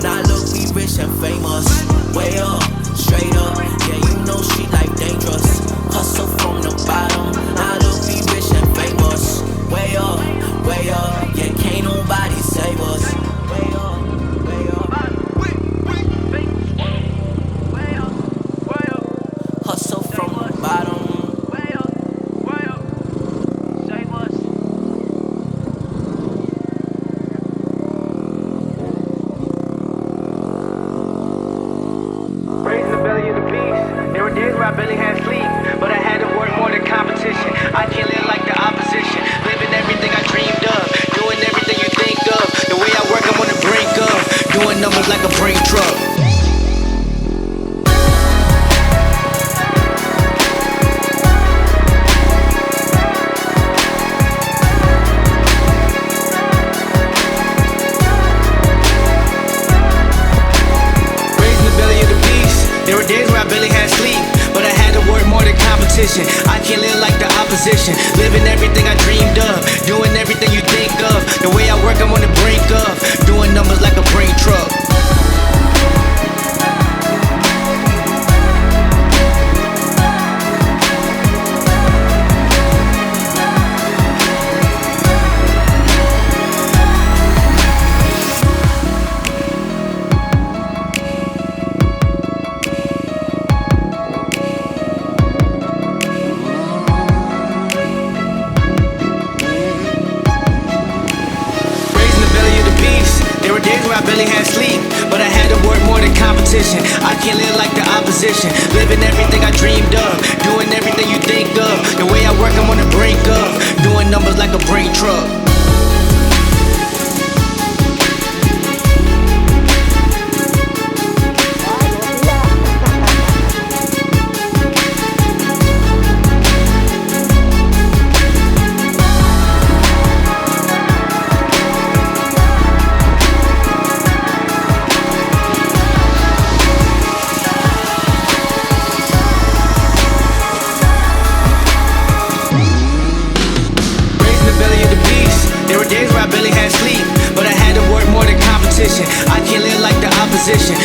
Now look, we rich and famous. Way up, straight up. Yeah, you know street life dangerous. Hustle from the bottom. Now look, we rich and famous. Way up, yeah, can't nobody save us. Way up, way up. Hustle from the bottom. I barely had sleep, but I had to work more than competition. I can't live like the opposition, living everything I dreamed of, doing everything you think of. The way I work, I'm on the brink of doing numbers like a brake truck. Raising the belly of the beast. There were days where I barely had sleep, but I had to work more than competition. I can't live like the opposition, living everything I dreamed of, doing everything you think of. The way I work, I'm on the brink of doing numbers like a brake truck. There were days where I barely had sleep, but I had to work more than competition. I can't live like the opposition, living everything I dreamed of, doing everything you think of. The way I work, I'm on the brink of doing numbers like a brake truck. There were days where I barely had sleep, but I had to work more than competition. I can't live like the opposition,